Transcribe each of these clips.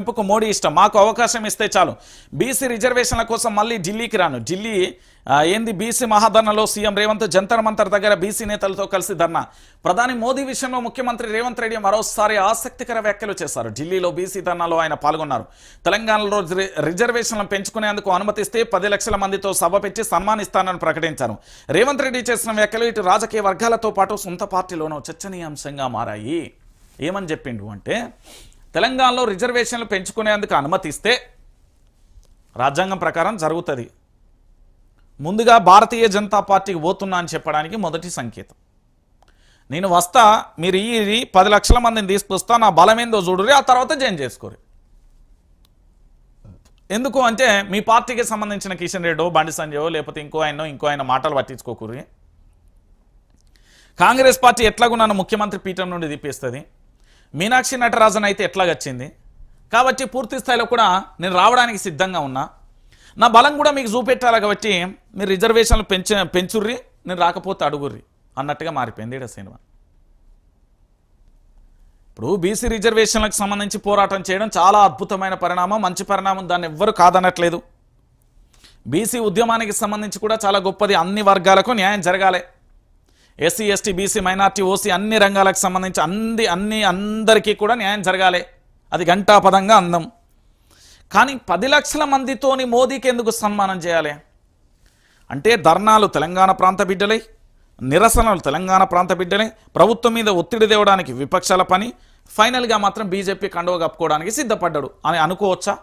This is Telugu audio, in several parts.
పెంపుకు మోడీ ఇష్టం, మాకు అవకాశం ఇస్తే చాలు, బీసీ రిజర్వేషన్ల కోసం మళ్ళీ ఢిల్లీకి రాను. ఢిల్లీ ఏంది బీసీ మహాధర్నాలో సీఎం రేవంత్ జంతర్ మంతర్ దగ్గర బీసీ నేతలతో కలిసి ధర్నా. ప్రధాని మోదీ విషయంలో ముఖ్యమంత్రి రేవంత్ రెడ్డి మరోసారి ఆసక్తికర వ్యాఖ్యలు చేశారు. ఢిల్లీలో బీసీ ధర్నాలో ఆయన పాల్గొన్నారు. తెలంగాణలో రిజర్వేషన్లను పెంచుకునేందుకు అనుమతిస్తే 10 లక్షల మందితో సభ పెట్టి సన్మానిస్తానని ప్రకటించారు. రేవంత్ రెడ్డి చేసిన వ్యాఖ్యలు ఇటు రాజకీయ వర్గాలతో పాటు సొంత పార్టీలోనూ చర్చనీయాంశంగా మారాయి. ఏమని చెప్పిండు అంటే, తెలంగాణలో రిజర్వేషన్లు పెంచుకునేందుకు అనుమతిస్తే రాజ్యాంగం ప్రకారం జరుగుతుంది. ముందుగా భారతీయ జనతా పార్టీకి పోతున్నా అని చెప్పడానికి మొదటి సంకేతం. నేను వస్తా, మీరు ఈ 10 లక్షల మందిని తీసుకొస్తా, నా బలమేందో చూడురి, ఆ తర్వాత జాయిన్ చేసుకోరు. ఎందుకు అంటే మీ పార్టీకి సంబంధించిన కిషన్ రెడ్డో బండి సంజయో లేకపోతే ఇంకో ఆయన మాటలు పట్టించుకోకూరి. కాంగ్రెస్ పార్టీ ఎట్లాగూ నన్ను ముఖ్యమంత్రి పీఠం నుండి దిప్పేస్తుంది. మీనాక్షి నటరాజన్ అయితే ఎట్లాగొచ్చింది కాబట్టి పూర్తి స్థాయిలో కూడా నేను రావడానికి సిద్ధంగా ఉన్నా, నా బలం కూడా మీకు చూపెట్టాలి కాబట్టి మీరు రిజర్వేషన్లు పెంచుర్రి, నేను రాకపోతే అడుగుర్రి అన్నట్టుగా మారిపోయింది ఈడ సినిమా. ఇప్పుడు బీసీ రిజర్వేషన్లకు సంబంధించి పోరాటం చేయడం చాలా అద్భుతమైన పరిణామం, మంచి పరిణామం, దాన్ని ఎవ్వరు కాదనట్లేదు. బీసీ ఉద్యమానికి సంబంధించి కూడా చాలా గొప్పది, అన్ని వర్గాలకు న్యాయం జరగాలి. SC ST BC minority OC అన్ని రంగాలకు సంబంధించి అందరికీ కూడా న్యాయం జరగాలి, అది ఘంటాపదంగా అందం. కానీ 10 లక్షల మందితోని మోదీకి ఎందుకు సన్మానం చేయాలి అంటే, ధర్నాలు తెలంగాణ ప్రాంత బిడ్డలై, నిరసనలు తెలంగాణ ప్రాంత బిడ్డలై, ప్రభుత్వం మీద ఒత్తిడి తేవడానికి విపక్షాల పని, ఫైనల్గా మాత్రం బీజేపీ కండువ కప్పుకోవడానికి సిద్ధపడ్డాడు అని అనుకోవచ్చా?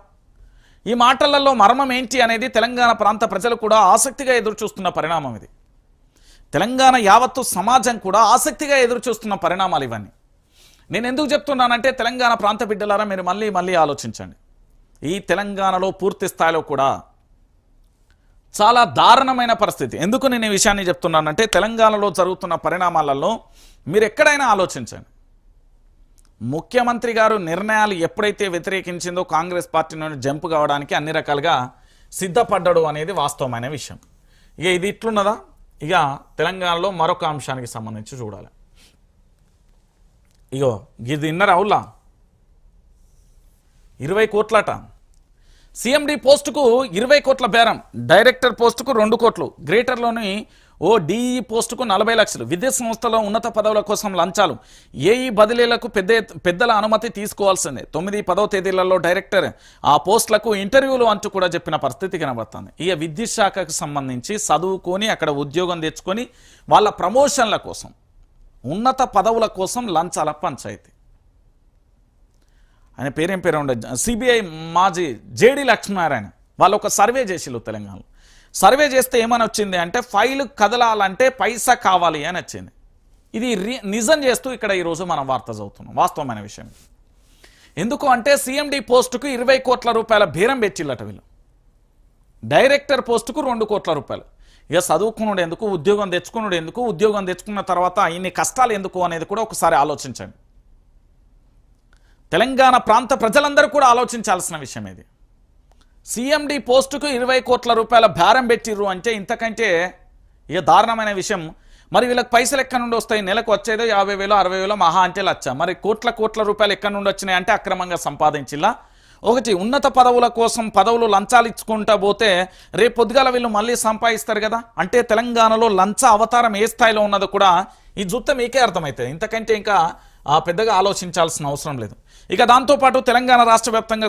ఈ మాటలలో మర్మం ఏంటి అనేది తెలంగాణ ప్రాంత ప్రజలు కూడా ఆసక్తిగా ఎదురుచూస్తున్న పరిణామం ఇది. తెలంగాణ యావత్తు సమాజం కూడా ఆసక్తిగా ఎదురుచూస్తున్న పరిణామాలు ఇవన్నీ. నేను ఎందుకు చెప్తున్నానంటే, తెలంగాణ ప్రాంత బిడ్డలారా మీరు మళ్ళీ ఆలోచించండి. ఈ తెలంగాణలో పూర్తి స్థాయిలో కూడా చాలా దారుణమైన పరిస్థితి. ఎందుకు నేను ఈ విషయాన్ని చెప్తున్నానంటే, తెలంగాణలో జరుగుతున్న పరిణామాలలో మీరు ఎక్కడైనా ఆలోచించండి. ముఖ్యమంత్రి గారు నిర్ణయాలు ఎప్పుడైతే వ్యతిరేకించిందో కాంగ్రెస్ పార్టీ నుండి జంప్ కావడానికి అన్ని రకాలుగా సిద్ధపడ్డాడు అనేది వాస్తవమైన విషయం. ఇక ఇది ఇట్లున్నదా, ఇక తెలంగాణలో మరొక అంశానికి సంబంధించి చూడాలి. ఇగో ఇది ఇన్నర్ అవులా 20 కోట్లట. సిఎండి పోస్టుకు 20 కోట్ల బేరం, డైరెక్టర్ పోస్టుకు 2 కోట్లు, గ్రేటర్లోని ఓ డిఈ పోస్టుకు 40 లక్షలు, విద్యా సంస్థలో ఉన్నత పదవుల కోసం లంచాలు, ఏఈ బదిలీలకు పెద్దల అనుమతి తీసుకోవాల్సిందే. 9, 10వ తేదీలలో డైరెక్టర్ ఆ పోస్టులకు ఇంటర్వ్యూలు అంటూ కూడా చెప్పిన పరిస్థితి కనబడుతుంది. ఇక విద్యుత్ శాఖకు సంబంధించి చదువుకొని అక్కడ ఉద్యోగం తెచ్చుకొని వాళ్ళ ప్రమోషన్ల కోసం, ఉన్నత పదవుల కోసం లంచాల పంచాయతీ. ఆయన పేరేం పేరు ఉండే, సిబిఐ మాజీ జేడి లక్ష్మీనారాయణ వాళ్ళు ఒక సర్వే చేసిళ్ళు తెలంగాణలో. సర్వే చేస్తే ఏమని వచ్చింది అంటే, ఫైలు కదలాలంటే పైసా కావాలి అని వచ్చింది. ఇది నిజం చేస్తూ ఇక్కడ ఈరోజు మనం వార్త చదువుతున్నాం, వాస్తవమైన విషయం. ఎందుకు అంటే, సిఎండి పోస్టుకు 20 కోట్ల రూపాయల బేరం పెట్టిల్లట వీళ్ళు, డైరెక్టర్ పోస్టుకు 2 కోట్ల రూపాయలు. ఇక చదువుకున్నాడు ఎందుకు, ఉద్యోగం తెచ్చుకున్నాడు ఎందుకు, ఉద్యోగం తెచ్చుకున్న తర్వాత ఇన్ని కష్టాలు ఎందుకు అనేది కూడా ఒకసారి ఆలోచించండి. తెలంగాణ ప్రాంత ప్రజలందరూ కూడా ఆలోచించాల్సిన విషయం ఇది. సిఎండి పోస్టుకు 20 కోట్ల రూపాయల భారం పెట్టిర్రు అంటే ఇంతకంటే ఇక దారుణమైన విషయం. మరి వీళ్ళకి పైసలు ఎక్కడి నుండి వస్తాయి? నెలకు వచ్చేదో 50,000 60,000 మహా అంటే లచ్చ. మరి కోట్ల రూపాయలు ఎక్కడి నుండి వచ్చినాయి అంటే అక్రమంగా సంపాదించిలా. ఒకటి, ఉన్నత పదవుల కోసం పదవులు లంచాలు ఇచ్చుకుంటా పోతే రేపు పొద్దుగాల వీళ్ళు మళ్ళీ సంపాదిస్తారు కదా. అంటే తెలంగాణలో లంచ అవతారం ఏ స్థాయిలో ఉన్నదో కూడా ఈ జుత్త మీకే అర్థమవుతుంది. ఇంతకంటే ఇంకా పెద్దగా ఆలోచించాల్సిన అవసరం లేదు. ఇక దాంతోపాటు తెలంగాణ రాష్ట్ర వ్యాప్తంగా